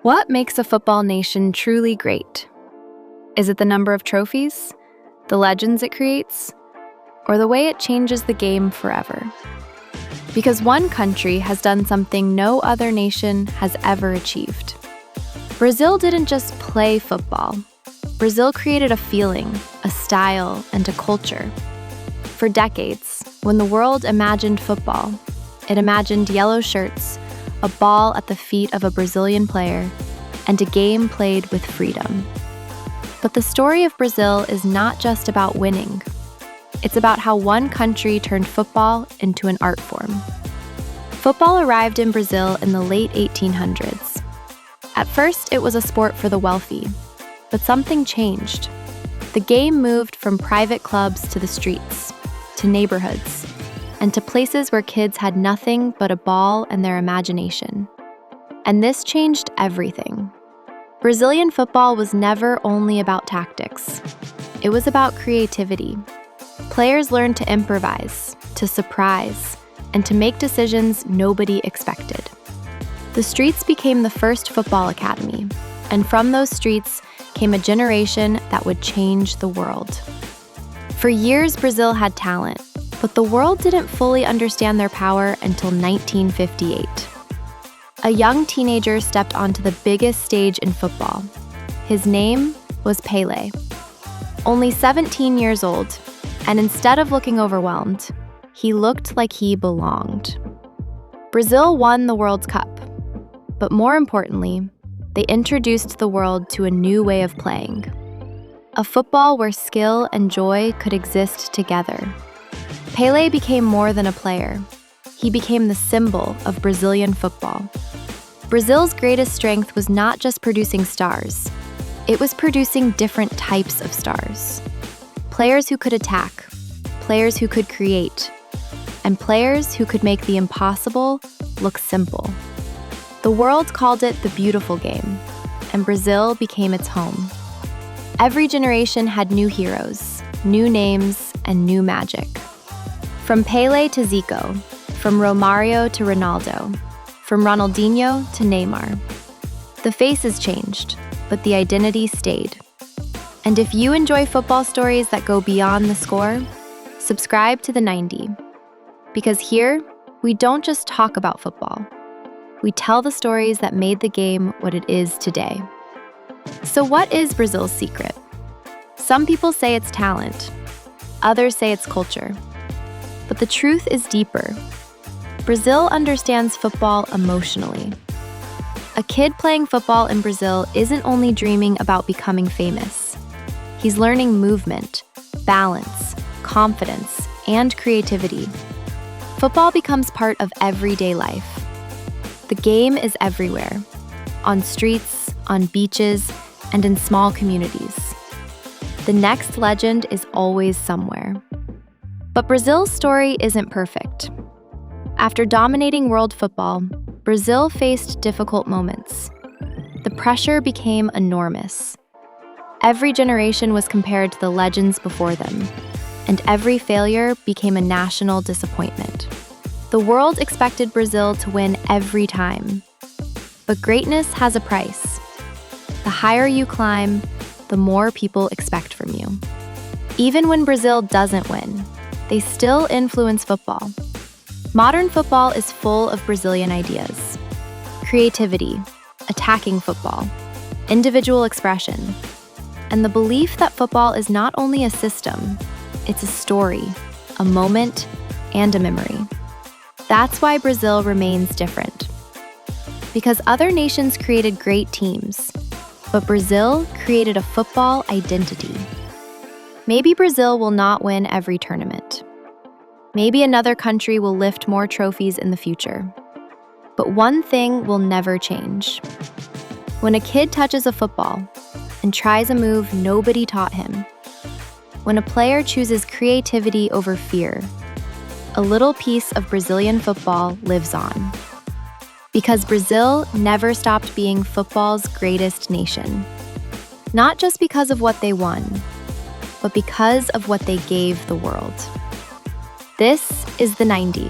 What makes a football nation truly great? Is it the number of trophies, the legends it creates, or the way it changes the game forever? Because one country has done something no other nation has ever achieved. Brazil didn't just play football. Brazil created a feeling, a style, and a culture. For decades, when the world imagined football, it imagined yellow shirts, a ball at the feet of a Brazilian player, and a game played with freedom. But the story of Brazil is not just about winning. It's about how one country turned football into an art form. Football arrived in Brazil in the late 1800s. At first, it was a sport for the wealthy, but something changed. The game moved from private clubs to the streets, to neighborhoods, and to places where kids had nothing but a ball and their imagination. And this changed everything. Brazilian football was never only about tactics. It was about creativity. Players learned to improvise, to surprise, and to make decisions nobody expected. The streets became the first football academy, and from those streets came a generation that would change the world. For years, Brazil had talent, but the world didn't fully understand their power until 1958. A young teenager stepped onto the biggest stage in football. His name was Pelé. Only 17 years old, and instead of looking overwhelmed, he looked like he belonged. Brazil won the World Cup, but more importantly, they introduced the world to a new way of playing. A football where skill and joy could exist together. Pelé became more than a player. He became the symbol of Brazilian football. Brazil's greatest strength was not just producing stars. It was producing different types of stars. Players who could attack, players who could create, and players who could make the impossible look simple. The world called it the beautiful game, and Brazil became its home. Every generation had new heroes, new names, and new magic. From Pelé to Zico, from Romario to Ronaldo, from Ronaldinho to Neymar. The faces changed, but the identity stayed. And if you enjoy football stories that go beyond the score, subscribe to the 90. Because here, we don't just talk about football. We tell the stories that made the game what it is today. So what is Brazil's secret? Some people say it's talent. Others say it's culture. But the truth is deeper. Brazil understands football emotionally. A kid playing football in Brazil isn't only dreaming about becoming famous. He's learning movement, balance, confidence, and creativity. Football becomes part of everyday life. The game is everywhere, on streets, on beaches, and in small communities. The next legend is always somewhere. But Brazil's story isn't perfect. After dominating world football, Brazil faced difficult moments. The pressure became enormous. Every generation was compared to the legends before them, and every failure became a national disappointment. The world expected Brazil to win every time. But greatness has a price. The higher you climb, the more people expect from you. Even when Brazil doesn't win, they still influence football. Modern football is full of Brazilian ideas. Creativity, attacking football, individual expression, and the belief that football is not only a system, it's a story, a moment, and a memory. That's why Brazil remains different. Because other nations created great teams, but Brazil created a football identity. Maybe Brazil will not win every tournament. Maybe another country will lift more trophies in the future. But one thing will never change. When a kid touches a football and tries a move nobody taught him, when a player chooses creativity over fear, a little piece of Brazilian football lives on. Because Brazil never stopped being football's greatest nation. Not just because of what they won, but because of what they gave the world. This is the 90.